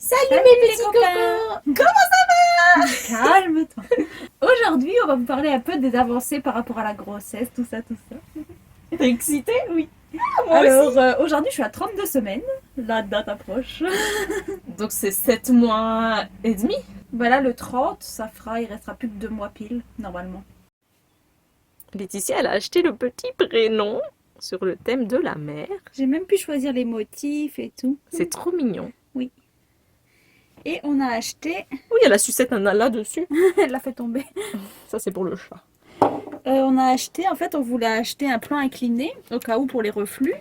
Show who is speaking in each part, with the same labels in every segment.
Speaker 1: Salut
Speaker 2: mes
Speaker 1: les
Speaker 2: petits
Speaker 1: copains.
Speaker 2: cocos! Comment
Speaker 1: Calme-toi. Aujourd'hui, on va vous parler un peu des avancées par rapport à la grossesse, tout ça, tout ça.
Speaker 2: t'es excitée? Oui. Moi aussi.
Speaker 1: Alors, aujourd'hui, je suis à 32 semaines. La date approche.
Speaker 2: Donc c'est 7 mois et demi.
Speaker 1: Voilà, le 30, ça fera, il restera plus que 2 mois pile, normalement.
Speaker 2: Laetitia, elle a acheté le petit prénom sur le thème de la mer.
Speaker 1: J'ai même pu choisir les motifs et tout.
Speaker 2: C'est trop mignon.
Speaker 1: Oui. Et on a acheté...
Speaker 2: Oui, elle a sucette un là dessus.
Speaker 1: Elle l'a fait tomber.
Speaker 2: Ça, c'est pour le chat.
Speaker 1: On a acheté, en fait, on voulait acheter un plan incliné, au cas où pour les reflux.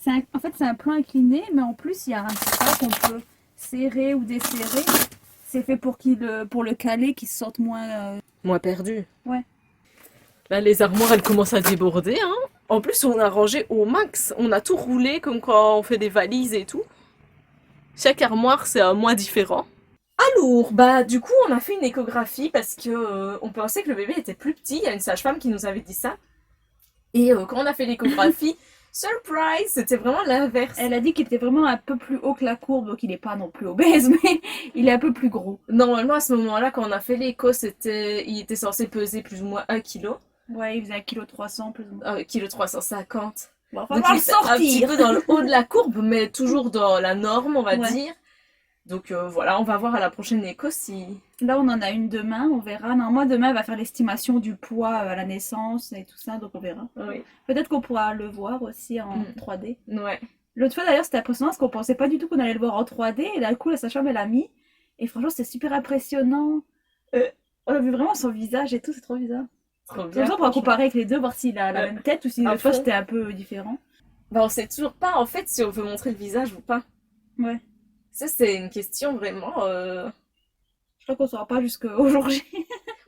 Speaker 1: En fait, c'est un plan incliné, mais en plus, il y a un petit qu'on peut serrer ou desserrer. C'est fait pour le caler, qu'il se sente moins...
Speaker 2: Moins perdu.
Speaker 1: Ouais.
Speaker 2: Là, les armoires, elles commencent à déborder. Hein. En plus, on a rangé au max. On a tout roulé comme quand on fait des valises et tout. Chaque armoire, c'est un mois différent. Alors, bah du coup, on a fait une échographie parce que on pensait que le bébé était plus petit. Il y a une sage-femme qui nous avait dit ça. Et quand on a fait l'échographie, surprise, c'était vraiment l'inverse.
Speaker 1: Elle a dit qu'il était vraiment un peu plus haut que la courbe, donc il n'est pas non plus obèse, mais il est un peu plus gros.
Speaker 2: Normalement, à ce moment-là, quand on a fait l'écho, il était censé peser plus ou moins 1 kg.
Speaker 1: Ouais, il faisait 1,3 kg plus ou moins.
Speaker 2: 1,350 kg.
Speaker 1: Bon, on
Speaker 2: Donc
Speaker 1: va
Speaker 2: il
Speaker 1: le
Speaker 2: était un petit
Speaker 1: sortir.
Speaker 2: peu dans le haut de la courbe, mais toujours dans la norme, on va
Speaker 1: Ouais.
Speaker 2: dire. Donc voilà, on va voir à la prochaine écho si...
Speaker 1: Là, on en a une demain, on verra. Normalement, demain, elle va faire l'estimation du poids à la naissance et tout ça, donc on verra.
Speaker 2: Oui.
Speaker 1: Peut-être qu'on pourra le voir aussi en 3D.
Speaker 2: Ouais.
Speaker 1: L'autre fois, d'ailleurs, c'était impressionnant parce qu'on pensait pas du tout qu'on allait le voir en 3D. Et d'un coup, la sage-femme, elle a mis. Et franchement, c'était super impressionnant. On a vu vraiment son visage et tout, c'est trop bizarre.
Speaker 2: Trop
Speaker 1: Comme
Speaker 2: bien.
Speaker 1: ça, on pourra comparer avec les deux, voir s'il a la même tête ou si
Speaker 2: à
Speaker 1: l'autre fois
Speaker 2: fond.
Speaker 1: c'était un peu différent.
Speaker 2: Bah on sait toujours pas en fait si on veut montrer le visage ou pas.
Speaker 1: Ouais.
Speaker 2: Ça c'est une question vraiment...
Speaker 1: Je crois qu'on saura pas jusqu'au jour J.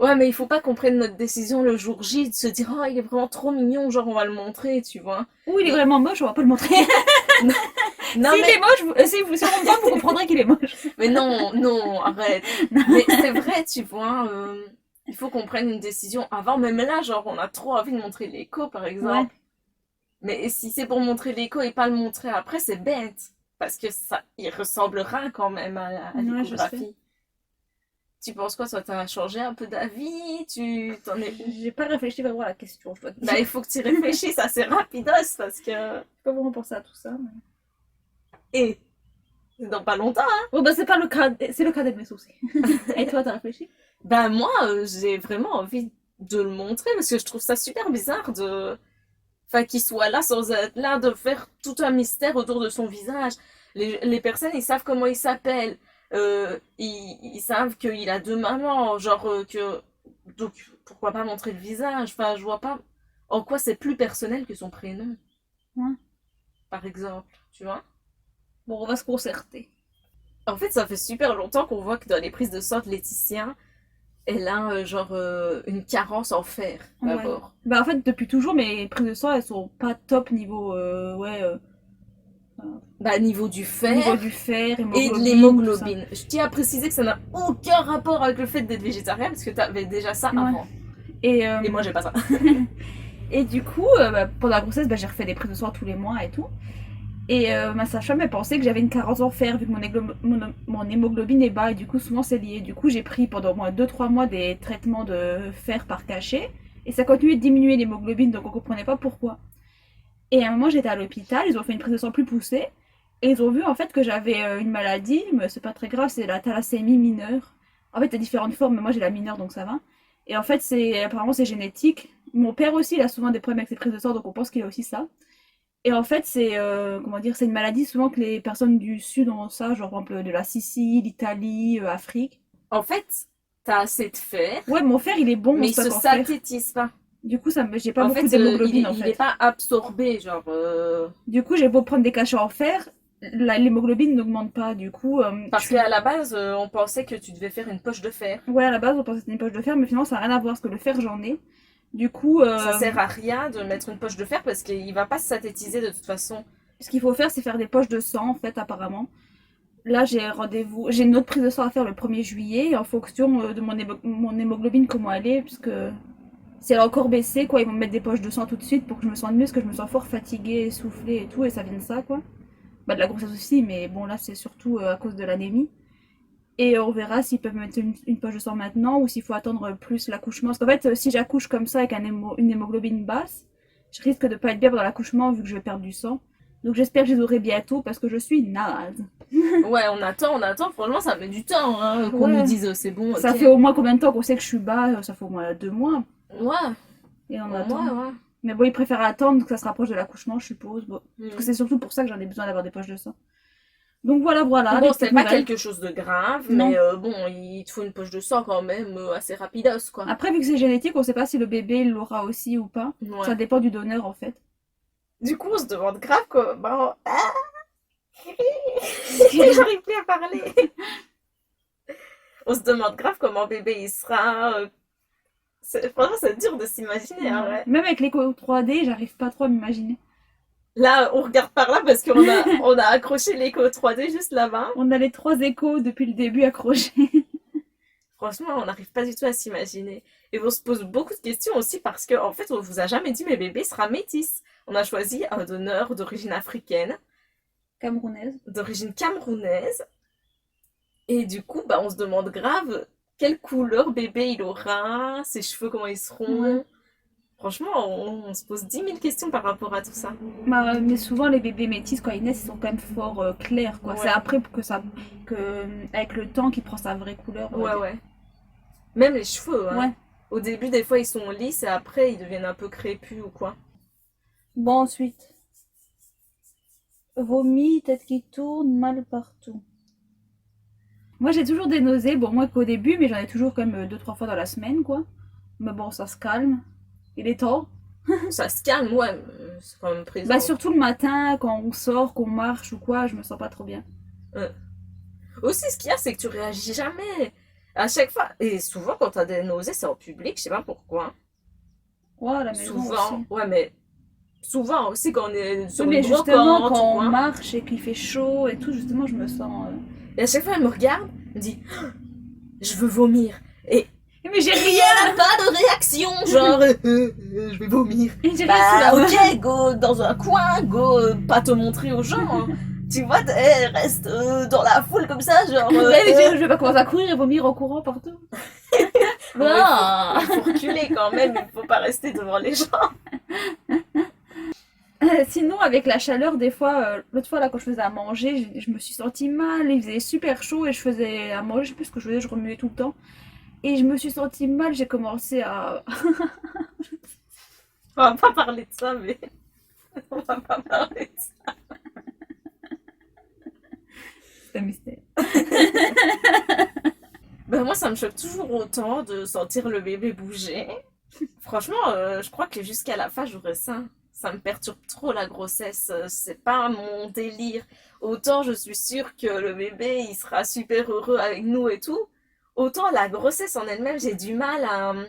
Speaker 2: Ouais mais il faut pas qu'on prenne notre décision le jour J de se dire oh il est vraiment trop mignon, genre on va le montrer, tu vois.
Speaker 1: Ou il est vraiment moche, on va pas le montrer.
Speaker 2: Non
Speaker 1: S'il
Speaker 2: mais...
Speaker 1: est moche, si on me voit, vous comprendrez qu'il est moche.
Speaker 2: Mais non, non, arrête. Mais c'est vrai, tu vois, il faut qu'on prenne une décision avant. Même là, genre, on a trop envie de montrer l'écho, par exemple.
Speaker 1: Ouais.
Speaker 2: Mais si c'est pour montrer l'écho et pas le montrer après, c'est bête. Parce que ça, il ressemblera quand même à
Speaker 1: Ouais, je sais.
Speaker 2: l'échographie. Tu penses quoi, ça t'a changé un peu d'avis? Tu t'en es où?
Speaker 1: J'ai pas réfléchi vraiment à la question, je dois te dire.
Speaker 2: Bah, il faut que tu réfléchisses assez rapidos parce que...
Speaker 1: J'ai pas vraiment pensé à tout ça. Mais...
Speaker 2: Et c'est dans pas longtemps, hein?
Speaker 1: Bon, bah, c'est pas le cas, c'est le cas de mes soucis. Et toi, t'as réfléchi?
Speaker 2: Ben moi, j'ai vraiment envie de le montrer parce que je trouve ça super bizarre de... Enfin, qu'il soit là sans être là, de faire tout un mystère autour de son visage. Les personnes, ils savent comment il s'appelle. Ils savent qu'il a deux mamans. Genre que... Donc, pourquoi pas montrer le visage? Enfin, je vois pas en quoi c'est plus personnel que son prénom,
Speaker 1: Ouais.
Speaker 2: par exemple. Tu vois?
Speaker 1: Bon, on va se concerter.
Speaker 2: En fait, ça fait super longtemps qu'on voit que dans les prises de sang de Laetitia, elle a une carence en fer, d'abord.
Speaker 1: Ouais. Bah, en fait, depuis toujours, mes prises de sang, elles sont pas top niveau,
Speaker 2: Bah, niveau du fer
Speaker 1: niveau du fer,
Speaker 2: et de
Speaker 1: hémoglobine, tout ça.
Speaker 2: l'hémoglobine. Je tiens à préciser que ça n'a aucun rapport avec le fait d'être végétarien, parce que t'avais déjà ça
Speaker 1: Ouais.
Speaker 2: avant.
Speaker 1: Et,
Speaker 2: Et moi, j'ai pas ça.
Speaker 1: et du coup, bah, pendant la grossesse, bah, j'ai refait des prises de sang tous les mois et tout. Et ma sage-femme, elle pensait que j'avais une carence en fer vu que mon hémoglobine est bas et du coup, souvent c'est lié. Du coup, j'ai pris pendant au moins 2-3 mois des traitements de fer par cachet et ça continuait de diminuer l'hémoglobine donc on comprenait pas pourquoi. Et à un moment, j'étais à l'hôpital, ils ont fait une prise de sang plus poussée et ils ont vu en fait que j'avais une maladie, mais c'est pas très grave, c'est la thalassémie mineure. En fait, il y a différentes formes, mais moi j'ai la mineure donc ça va. Et en fait, apparemment c'est génétique. Mon père aussi, il a souvent des problèmes avec ses prises de sang donc on pense qu'il a aussi ça. Et en fait, comment dire, c'est une maladie souvent que les personnes du Sud ont ça, genre par exemple de la Sicile, l'Italie, Afrique.
Speaker 2: En fait, t'as assez de fer,
Speaker 1: Ouais, mon fer, il est bon,
Speaker 2: mais
Speaker 1: mon
Speaker 2: il se
Speaker 1: stock en fer.
Speaker 2: synthétise pas.
Speaker 1: Du coup, j'ai pas
Speaker 2: En
Speaker 1: beaucoup
Speaker 2: fait,
Speaker 1: d'hémoglobine en
Speaker 2: il est
Speaker 1: fait.
Speaker 2: pas absorbé, genre...
Speaker 1: Du coup, j'ai beau prendre des cachets en fer, l'hémoglobine n'augmente pas. Du coup,
Speaker 2: Parce qu'à la base, on pensait que tu devais faire une poche de fer.
Speaker 1: ouais, à la base, on pensait que c'était une poche de fer, mais finalement, ça n'a rien à voir parce que le fer, j'en ai. Du coup,
Speaker 2: Ça sert à rien de mettre une poche de fer parce qu'il va pas se synthétiser de toute façon.
Speaker 1: ce qu'il faut faire, c'est faire des poches de sang en fait, apparemment. Là, j'ai rendez-vous, j'ai une autre prise de sang à faire le 1er juillet et en fonction de mon hémoglobine, comment elle est, puisque si elle a encore baissé, quoi, ils vont me mettre des poches de sang tout de suite pour que je me sente mieux, parce que je me sens fort fatiguée, essoufflée et tout, et ça vient de ça, quoi. Bah, de la grossesse aussi, mais bon, là, c'est surtout à cause de l'anémie. Et on verra s'ils peuvent mettre une poche de sang maintenant ou s'il faut attendre plus l'accouchement. Parce qu'en fait, si j'accouche comme ça avec une hémoglobine basse, je risque de pas être bien pendant l'accouchement vu que je vais perdre du sang. Donc j'espère que je les aurai bientôt parce que je suis naze.
Speaker 2: Ouais, on attend. Franchement, ça met du temps hein, qu'on
Speaker 1: Ouais.
Speaker 2: nous dise c'est bon,
Speaker 1: Ça
Speaker 2: ok.
Speaker 1: fait au moins combien de temps qu'on sait que je suis bas? Ça fait au moins 2 mois.
Speaker 2: Ouais,
Speaker 1: Et on
Speaker 2: au
Speaker 1: attend.
Speaker 2: moins, ouais.
Speaker 1: Mais bon, ils préfèrent attendre que ça se rapproche de l'accouchement, je suppose. Bon. Parce que
Speaker 2: Hmm.
Speaker 1: c'est surtout pour ça que j'en ai besoin d'avoir des poches de sang. Donc voilà, voilà, les
Speaker 2: Bon,
Speaker 1: petites
Speaker 2: c'est pas
Speaker 1: nouvelles.
Speaker 2: quelque chose de grave,
Speaker 1: Non.
Speaker 2: mais bon, il te faut une poche de sang quand même assez rapidos, quoi.
Speaker 1: Après, vu que c'est génétique, on sait pas si le bébé il l'aura aussi ou pas. Ça
Speaker 2: Ouais.
Speaker 1: dépend du donneur en fait.
Speaker 2: Du coup, on se demande grave comment... Ah, j'arrive plus à parler. On se demande grave comment bébé il sera. Franchement, c'est dur de s'imaginer, hein, ouais.
Speaker 1: Même avec l'écho 3D, j'arrive pas trop à m'imaginer.
Speaker 2: Là, on regarde par là parce on a accroché l'écho 3D juste là-bas.
Speaker 1: On a les 3 échos depuis le début accrochés.
Speaker 2: Franchement, on n'arrive pas du tout à s'imaginer. Et on se pose beaucoup de questions aussi parce qu'en fait, on vous a jamais dit, mais bébé sera métis. On a choisi un donneur d'origine africaine,
Speaker 1: Camerounaise.
Speaker 2: d'origine camerounaise. Et du coup, bah, on se demande grave quelle couleur bébé il aura, ses cheveux, comment ils seront.
Speaker 1: Ouais.
Speaker 2: Franchement, on se pose 10 000 questions par rapport à tout ça.
Speaker 1: Bah, mais souvent les bébés métis quand ils naissent ils sont quand même fort clairs quoi.
Speaker 2: Ouais.
Speaker 1: C'est après que avec le temps qu'il prend sa vraie couleur. On va
Speaker 2: Ouais,
Speaker 1: dire.
Speaker 2: ouais. Même les cheveux, hein.
Speaker 1: Ouais.
Speaker 2: Au début, des fois, ils sont lisses et après, ils deviennent un peu crépus ou quoi.
Speaker 1: Bon ensuite. Vomi, tête qui tourne, mal partout. Moi j'ai toujours des nausées, bon moins qu'au début, mais j'en ai toujours quand même 2-3 fois dans la semaine quoi. Mais bon ça se calme. Il est temps.
Speaker 2: Ça se calme, ouais, c'est quand même présent.
Speaker 1: Bah surtout le matin quand on sort, qu'on marche ou quoi, je me sens pas trop bien.
Speaker 2: Aussi, ce qu'il y a, c'est que tu réagis jamais. À chaque fois, et souvent, quand t'as des nausées, c'est en public, je sais pas pourquoi.
Speaker 1: Ouais, à la maison
Speaker 2: Souvent,
Speaker 1: aussi.
Speaker 2: ouais, mais souvent aussi quand on est sur
Speaker 1: Oui,
Speaker 2: une
Speaker 1: mais justement
Speaker 2: brocante
Speaker 1: quand
Speaker 2: ou
Speaker 1: on
Speaker 2: quoi.
Speaker 1: marche et qu'il fait chaud et tout, justement je me sens.
Speaker 2: Et à chaque fois, elle me regarde, elle me dit, je veux vomir. Et
Speaker 1: Mais j'ai rien.
Speaker 2: elle a pas de réaction, genre, je vais vomir.
Speaker 1: J'ai rien sous
Speaker 2: Bah,
Speaker 1: la main.
Speaker 2: ok, go dans un coin, go, pas te montrer aux gens. Hein. Tu vois, reste dans la foule comme ça, genre.
Speaker 1: Je vais pas commencer à courir et vomir en courant partout.
Speaker 2: Non,
Speaker 1: Non.
Speaker 2: il faut reculer quand même, il faut pas rester devant les gens.
Speaker 1: Sinon, avec la chaleur, des fois, l'autre fois là, quand je faisais à manger, je me suis sentie mal. Il faisait super chaud et je faisais à manger, je sais plus ce que je faisais, je remuais tout le temps. Et je me suis sentie mal, j'ai commencé à.
Speaker 2: On va pas parler de ça, mais. On va pas parler de ça.
Speaker 1: C'est un mystère.
Speaker 2: Ben moi, ça me choque toujours autant de sentir le bébé bouger. Franchement, je crois que jusqu'à la fin, j'aurais ça. Ça me perturbe trop la grossesse. C'est pas mon délire. Autant je suis sûre que le bébé, il sera super heureux avec nous et tout. Autant la grossesse en elle-même, j'ai du mal à, tu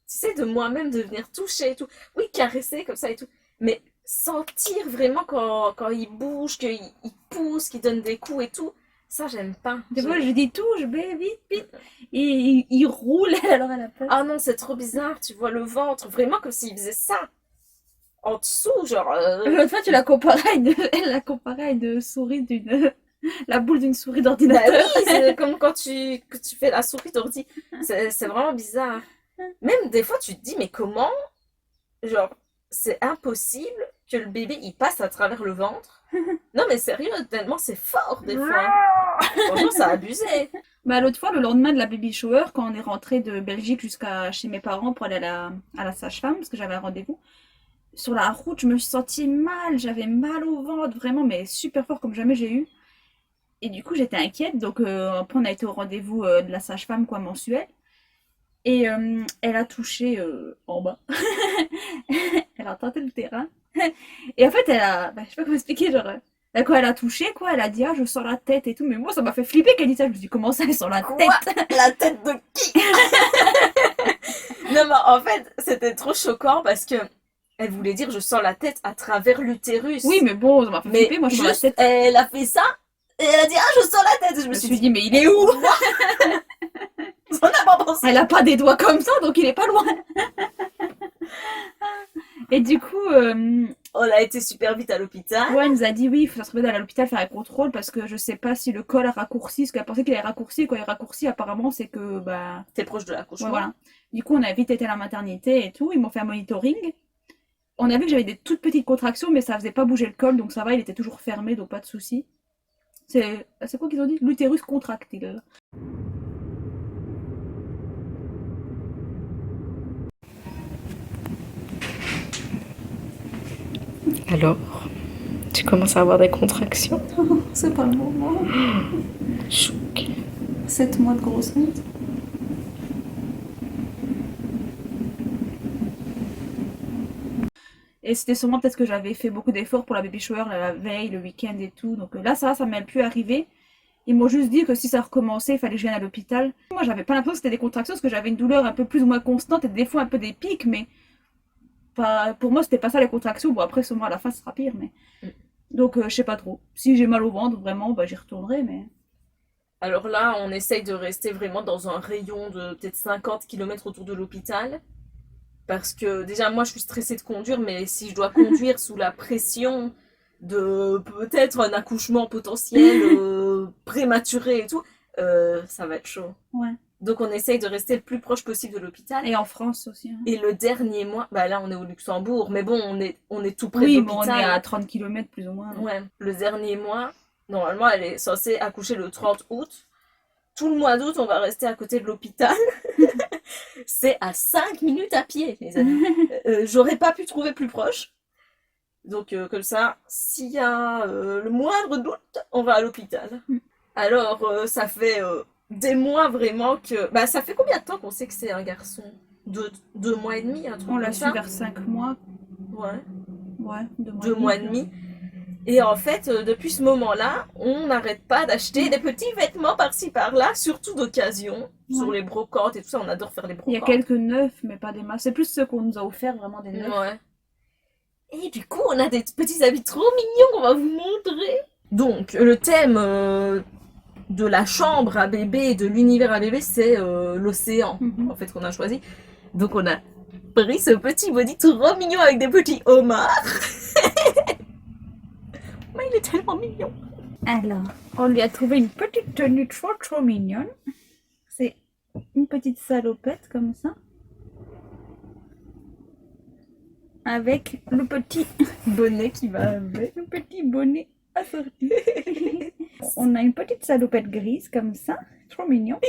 Speaker 2: sais, de moi-même de venir toucher et tout. Oui, caresser comme ça et tout. Mais sentir vraiment quand il bouge, qu'il pousse, qu'il donne des coups et tout, ça, j'aime pas.
Speaker 1: Des fois, je dis tout, je vais vite, vite. Et il roule, alors elle a peur.
Speaker 2: Ah non, c'est trop bizarre. Tu vois le ventre, vraiment comme s'il faisait ça. En dessous, genre.
Speaker 1: L'autre fois, tu l'as comparé à elle l'a comparé à une souris d'une. La boule d'une souris
Speaker 2: Bah
Speaker 1: d'ordinateur.
Speaker 2: oui, c'est comme quand que tu fais la souris d'ordi. C'est vraiment bizarre. Même des fois, tu te dis, mais comment? Genre, c'est impossible que le bébé, il passe à travers le ventre. Non, mais sérieux, tellement c'est fort, des fois. Franchement, ça a abusé.
Speaker 1: Bah, l'autre fois, le lendemain de la baby shower, quand on est rentré de Belgique jusqu'à chez mes parents pour aller à la sage-femme, parce que j'avais un rendez-vous, sur la route, je me suis sentie mal, j'avais mal au ventre, vraiment, mais super fort comme jamais j'ai eu. Et du coup, j'étais inquiète, donc après, on a été au rendez-vous de la sage-femme, quoi, mensuel. Et elle a touché en bas. Elle a tenté le terrain. Et en fait, elle a. Bah, je sais pas comment expliquer, genre. Quand elle a touché, quoi, elle a dit, ah, je sens la tête et tout. Mais moi, ça m'a fait flipper qu'elle dise ça. Je me suis dit, comment ça, elle sent la
Speaker 2: Quoi?
Speaker 1: tête?
Speaker 2: La tête de qui? Non, mais en fait, c'était trop choquant parce que elle voulait dire je sens la tête à travers l'utérus.
Speaker 1: Oui, mais bon, ça m'a fait
Speaker 2: Mais
Speaker 1: flipper. Moi, je sens la
Speaker 2: juste,
Speaker 1: tête.
Speaker 2: elle a fait ça et elle a dit ah je sens la tête. Je
Speaker 1: Je
Speaker 2: me
Speaker 1: me
Speaker 2: suis
Speaker 1: suis
Speaker 2: dit
Speaker 1: dit, mais il est où?
Speaker 2: on n'a pas pensé.
Speaker 1: Elle a pas des doigts comme ça, donc il est pas loin. Et du coup,
Speaker 2: On a été super vite à l'hôpital.
Speaker 1: Ouais, elle nous a dit oui, ça serait bien d'aller à l'hôpital faire un contrôle parce que je sais pas si le col a raccourci, parce qu'elle pensait qu'il avait raccourci, quand il raccourci, apparemment, c'est que, bah,
Speaker 2: T'es proche de
Speaker 1: ouais,
Speaker 2: l'accouchement.
Speaker 1: voilà. Du coup, on a vite été à la maternité et tout, ils m'ont fait un monitoring. On a vu que j'avais des toutes petites contractions, mais ça faisait pas bouger le col, donc ça va, il était toujours fermé, donc pas de soucis. C'est quoi qu'ils ont dit? L'utérus contractile.
Speaker 2: Alors, tu commences à avoir des contractions.
Speaker 1: C'est pas le moment.
Speaker 2: Choc.
Speaker 1: 7 mois de grossesse. Et c'était sûrement peut-être que j'avais fait beaucoup d'efforts pour la baby shower la veille, le week-end et tout. Donc là, ça m'est plus arrivé. Ils m'ont juste dit que si ça recommençait, il fallait que je vienne à l'hôpital. Moi, j'avais pas l'impression que c'était des contractions parce que j'avais une douleur un peu plus ou moins constante et des fois un peu des pics, mais pas... pour moi, c'était pas ça les contractions. Bon, après, sûrement à la fin, ce sera pire, mais. Donc, je sais pas trop. Si j'ai mal au ventre, vraiment, bah, j'y retournerai, mais.
Speaker 2: Alors là, on essaye de rester vraiment dans un rayon de peut-être 50 km autour de l'hôpital. Parce que déjà, moi, je suis stressée de conduire, mais si je dois conduire sous la pression de peut-être un accouchement potentiel prématuré et tout, ça va être chaud.
Speaker 1: Ouais.
Speaker 2: Donc on essaye de rester le plus proche possible de l'hôpital.
Speaker 1: Et en France aussi. Hein.
Speaker 2: Et le dernier mois, bah là on est au Luxembourg, mais bon, on est tout près de
Speaker 1: Oui,
Speaker 2: l'hôpital.
Speaker 1: bon, on est à 30 km plus ou moins. Donc.
Speaker 2: Ouais, le dernier mois, normalement elle est censée accoucher le 30 août. Tout le mois d'août, on va rester à côté de l'hôpital. C'est à 5 minutes à pied, les amis. J'aurais pas pu trouver plus proche. Donc comme ça, s'il y a le moindre doute, on va à l'hôpital. Alors ça fait des mois vraiment que... Bah ça fait combien de temps qu'on sait que c'est un garçon? 2 mois et demi, un truc
Speaker 1: On l'a
Speaker 2: comme
Speaker 1: su
Speaker 2: ça.
Speaker 1: vers 5 mois.
Speaker 2: Ouais.
Speaker 1: Ouais,
Speaker 2: 2 mois et demi. Et en fait, depuis ce moment-là, on n'arrête pas d'acheter des petits vêtements par-ci par-là, surtout d'occasion, sur les brocantes et tout ça. On adore faire les brocantes.
Speaker 1: Il y a quelques neufs, mais pas des masses. C'est plus ceux qu'on nous a offert, vraiment des neufs.
Speaker 2: Ouais. Et du coup, on a des petits habits trop mignons qu'on va vous montrer. Donc, le thème de la chambre à bébé et de l'univers à bébé, c'est l'océan, en fait, qu'on a choisi. Donc, on a pris ce petit body trop mignon avec des petits homards. Mais il est tellement mignon.
Speaker 1: Alors, on lui a trouvé une petite tenue trop mignonne. C'est une petite salopette comme ça. Avec le petit
Speaker 2: bonnet qui va avec.
Speaker 1: Le petit bonnet assorti. On a une petite salopette grise comme ça. Trop mignon.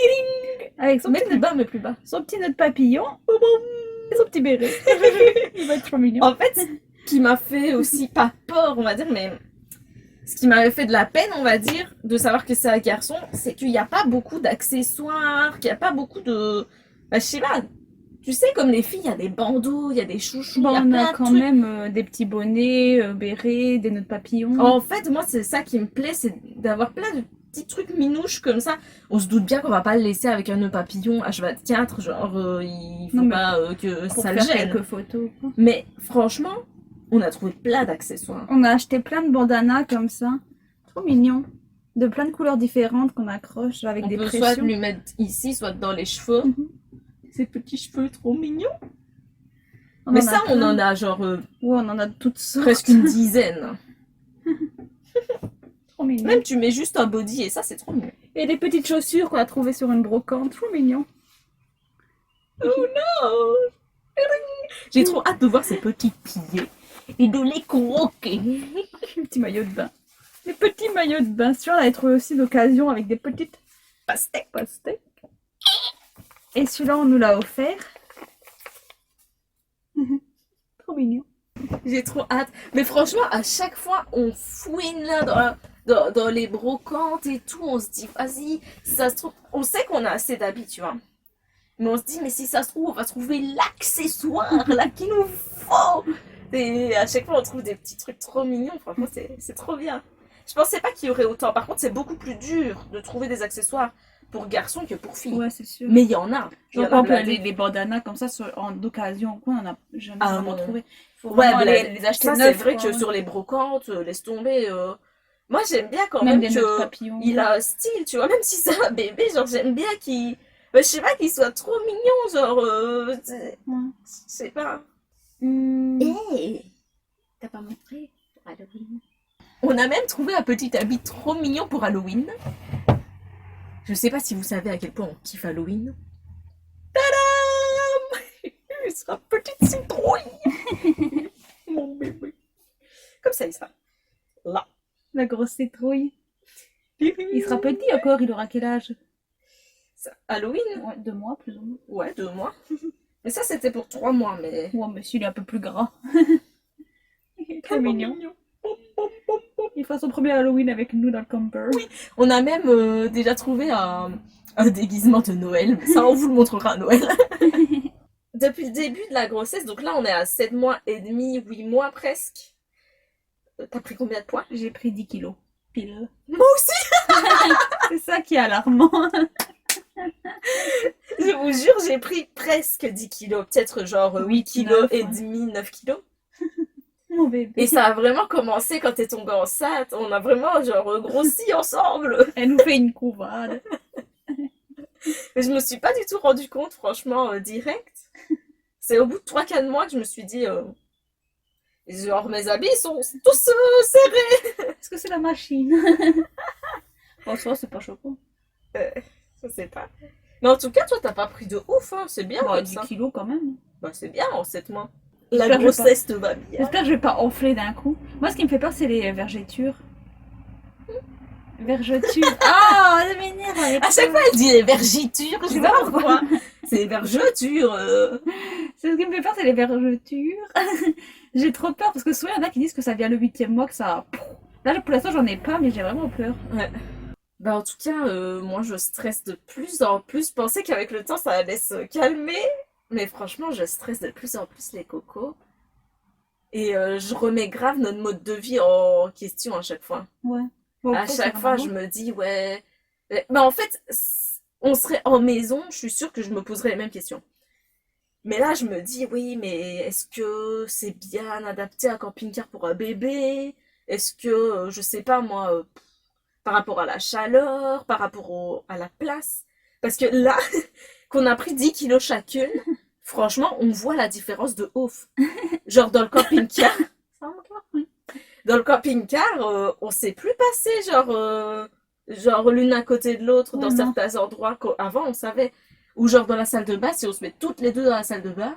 Speaker 1: Avec son
Speaker 2: petit bas, mais plus bas.
Speaker 1: Son petit nœud de papillon. Et son petit béret. Il va être trop mignon.
Speaker 2: En fait, ce qui m'a fait aussi, pas peur, on va dire, mais ce qui m'avait fait de la peine, on va dire, de savoir que c'est un garçon, c'est qu'il n'y a pas beaucoup d'accessoires, qu'il n'y a pas beaucoup de... Bah, je sais pas, tu sais, comme les filles, il y a des bandeaux, il y a des chouchous,
Speaker 1: bon,
Speaker 2: il y a
Speaker 1: on
Speaker 2: plein
Speaker 1: a
Speaker 2: de
Speaker 1: quand
Speaker 2: trucs.
Speaker 1: même des petits bonnets, bérets, des nœuds de papillon.
Speaker 2: En fait, moi, c'est ça qui me plaît, c'est d'avoir plein de petits trucs minouches comme ça. On se doute bien qu'on va pas le laisser avec un nœud papillon H24, genre, il faut pas que
Speaker 1: pour
Speaker 2: ça le
Speaker 1: faire
Speaker 2: gêne.
Speaker 1: quelques photos. Quoi.
Speaker 2: Mais franchement, on a trouvé plein d'accessoires.
Speaker 1: On a acheté plein de bandanas comme ça. Trop mignon. De plein de couleurs différentes qu'on accroche avec des pressions.
Speaker 2: On peut soit lui mettre ici, soit dans les cheveux. Ces petits cheveux trop mignons. Mais ça, on en a genre...
Speaker 1: ouais, on en a toutes sortes.
Speaker 2: Presque une dizaine.
Speaker 1: Trop mignon.
Speaker 2: Même tu mets juste un body et ça, c'est trop mignon.
Speaker 1: Et des petites chaussures qu'on a trouvées sur une brocante. Trop mignon.
Speaker 2: Oh non! J'ai trop hâte de voir ces petits pieds et de les croquer.
Speaker 1: Un petit maillot de bain. Des petits maillots de bain. Celui-là, on avait trouvé aussi d'occasion avec des petites
Speaker 2: pastèques.
Speaker 1: Et celui-là, on nous l'a offert. Trop mignon.
Speaker 2: J'ai trop hâte. Mais franchement, à chaque fois, on fouine là dans les brocantes et tout. On se dit, vas-y, si ça se trouve... On sait qu'on a assez d'habits, tu vois. Mais on se dit, mais si ça se trouve, on va trouver l'accessoire là qu'il nous faut. Et à chaque fois, on trouve des petits trucs trop mignons. Franchement, c'est trop bien. Je pensais pas qu'il y aurait autant. Par contre, c'est beaucoup plus dur de trouver des accessoires pour garçons que pour filles.
Speaker 1: Ouais, c'est sûr.
Speaker 2: Mais il y en a.
Speaker 1: Genre, par exemple, les bandanas comme ça, en occasion, quoi, on a jamais vraiment trouvé.
Speaker 2: Faut vraiment les acheter neufs. C'est vrai que sur les brocantes, laisse tomber. Moi, j'aime bien quand même qu'il a un style, tu vois. Même si c'est un bébé, genre, j'aime bien qu'il... je sais pas, qu'il soit trop mignon, genre... Je sais pas.
Speaker 1: Hey.
Speaker 2: T'as pas montré pour Halloween? On a même trouvé un petit habit trop mignon pour Halloween. Je sais pas si vous savez à quel point on kiffe Halloween. Tadam! Il sera petite citrouille. Mon bébé. Comme ça, il sera là.
Speaker 1: La grosse citrouille. Il sera petit encore, il aura quel âge?
Speaker 2: Halloween?
Speaker 1: Ouais, 2 mois plus ou moins.
Speaker 2: Ouais, 2 mois. Mais ça, c'était pour 3 mois, mais...
Speaker 1: Ouais, mais s'il est un peu plus gras. Il est trop mignon. Il fera son premier Halloween avec nous dans le camper.
Speaker 2: Oui, on a même déjà trouvé un déguisement de Noël. Mais ça, on vous le montrera à Noël. Depuis le début de la grossesse, donc là, on est à 7 mois et demi, 8 mois presque. T'as pris combien de poids?
Speaker 1: J'ai pris 10 kilos. Pile.
Speaker 2: Moi aussi!
Speaker 1: C'est ça qui est alarmant.
Speaker 2: Je vous jure, j'ai pris presque 10 kilos. Peut-être genre 8 kilos
Speaker 1: 9,
Speaker 2: et
Speaker 1: ouais.
Speaker 2: demi, 9 kilos.
Speaker 1: Mon bébé.
Speaker 2: Et ça a vraiment commencé quand t'es tombée enceinte. On a vraiment genre grossi ensemble.
Speaker 1: Elle nous fait une couvade.
Speaker 2: Mais je me suis pas du tout rendu compte, franchement, direct. C'est au bout de 3-4 mois que je me suis dit... genre, mes habits sont tous serrés.
Speaker 1: Est-ce que c'est la machine? En soi, c'est pas choquant.
Speaker 2: Je sais pas. Mais en tout cas, toi, t'as pas pris de ouf, hein. C'est bien
Speaker 1: Bah,
Speaker 2: comme
Speaker 1: 10
Speaker 2: ça.
Speaker 1: kilos quand même.
Speaker 2: Bah, c'est bien en 7 mois. La
Speaker 1: J'espère que je vais
Speaker 2: grossesse te va bien.
Speaker 1: J'espère que je vais pas enfler d'un coup. Moi, ce qui me fait peur, c'est les vergetures. Vergetures. Ah, ça m'énerve avec
Speaker 2: À chaque
Speaker 1: ça.
Speaker 2: fois, elle dit les vergitures. Je sais pas
Speaker 1: Grave.
Speaker 2: pourquoi. C'est les vergetures.
Speaker 1: C'est ce qui me fait peur, c'est les vergetures. J'ai trop peur parce que souvent, il y en a qui disent que ça vient le 8e mois, que ça. Là, pour l'instant, j'en ai pas, mais j'ai vraiment peur.
Speaker 2: Ouais. Bah, en tout cas, moi, je stresse de plus en plus. Je pensais qu'avec le temps, ça allait se calmer. Mais franchement, je stresse de plus en plus les cocos. Et je remets grave notre mode de vie en question à chaque fois.
Speaker 1: Ouais. Bon,
Speaker 2: À
Speaker 1: pour
Speaker 2: chaque
Speaker 1: faire
Speaker 2: fois,
Speaker 1: un
Speaker 2: je
Speaker 1: moment.
Speaker 2: me dis, ouais. Mais en fait, on serait en maison, je suis sûre que je me poserais les mêmes questions. Mais là, je me dis, oui, mais est-ce que c'est bien adapté à camping-car pour un bébé? Est-ce que, je sais pas moi, par rapport à la chaleur, par rapport à la place? Parce que là, qu'on a pris 10 kilos chacune, franchement, on voit la différence de ouf. Genre dans le camping-car. Dans le camping-car, on s'est plus passé genre l'une à côté de l'autre
Speaker 1: Ouais,
Speaker 2: dans
Speaker 1: non.
Speaker 2: certains endroits qu'avant on savait. Ou genre dans la salle de bain, si on se met toutes les deux dans la salle de bain,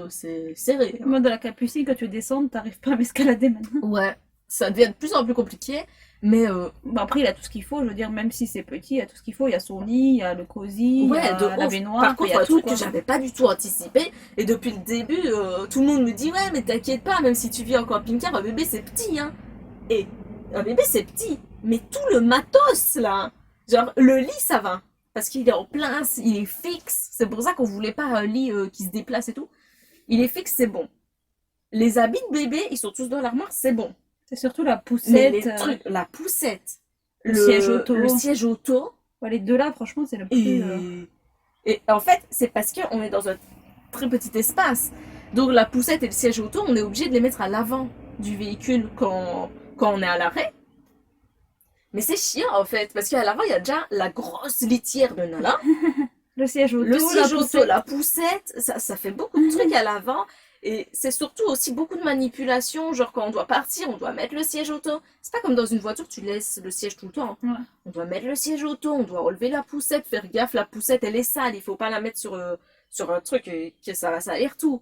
Speaker 2: c'est serré.
Speaker 1: Moi, de la capucine, quand tu descends, t'arrives pas à m'escalader maintenant.
Speaker 2: Ouais, ça devient de plus en plus compliqué, mais
Speaker 1: Bon, après, il a tout ce qu'il faut. Je veux dire, même si c'est petit, il a tout ce qu'il faut. Il y a son lit, il y a le cosy, il y
Speaker 2: ouais,
Speaker 1: a
Speaker 2: de
Speaker 1: la
Speaker 2: ouf.
Speaker 1: baignoire.
Speaker 2: Par
Speaker 1: il
Speaker 2: contre,
Speaker 1: y a
Speaker 2: un
Speaker 1: tout,
Speaker 2: truc
Speaker 1: quoi.
Speaker 2: que j'avais pas du tout anticipé, et depuis le début, tout le monde me dit, ouais, mais t'inquiète pas, même si tu vis en camping-car, un bébé c'est petit, hein. Et un bébé c'est petit, mais tout le matos là, genre le lit ça va, parce qu'il est en place, il est fixe, c'est pour ça qu'on voulait pas un lit qui se déplace et tout. Il est fixe, c'est bon. Les habits de bébé, ils sont tous dans l'armoire, c'est bon.
Speaker 1: C'est surtout la
Speaker 2: Mais
Speaker 1: poussette.
Speaker 2: les trucs, la poussette,
Speaker 1: le siège auto.
Speaker 2: le siège auto,
Speaker 1: Ouais, les deux là, franchement, c'est le plus.
Speaker 2: et en fait, c'est parce qu'on est dans un très petit espace. Donc la poussette et le siège auto, on est obligé de les mettre à l'avant du véhicule quand on est à l'arrêt. Mais c'est chiant en fait, parce qu'à l'avant, il y a déjà la grosse litière de Nala.
Speaker 1: Le siège auto,
Speaker 2: Le siège
Speaker 1: la
Speaker 2: auto,
Speaker 1: poussette.
Speaker 2: la poussette, ça fait beaucoup de trucs à l'avant. Et c'est surtout aussi beaucoup de manipulation, genre quand on doit partir, on doit mettre le siège auto. C'est pas comme dans une voiture, tu laisses le siège tout le temps.
Speaker 1: Ouais.
Speaker 2: On doit mettre le siège auto, on doit relever la poussette, faire gaffe, la poussette elle est sale, il faut pas la mettre sur un truc que ça va salir tout.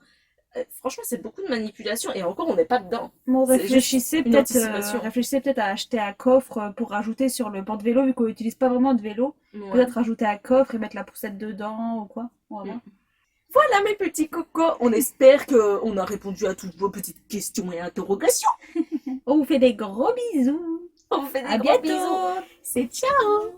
Speaker 2: Franchement, c'est beaucoup de manipulation et encore on n'est pas dedans.
Speaker 1: Bon,
Speaker 2: C'est
Speaker 1: réfléchissez
Speaker 2: juste une anticipation.
Speaker 1: peut-être à acheter un coffre pour rajouter sur le porte-vélo, vu qu'on n'utilise pas vraiment de vélo.
Speaker 2: Ouais.
Speaker 1: Peut-être rajouter un coffre et mettre la poussette dedans ou quoi. On va voir.
Speaker 2: Voilà mes petits cocos, on espère qu'on a répondu à toutes vos petites questions et interrogations.
Speaker 1: On vous fait des gros bisous.
Speaker 2: On vous fait des
Speaker 1: À
Speaker 2: gros
Speaker 1: bientôt.
Speaker 2: bisous. C'est ciao.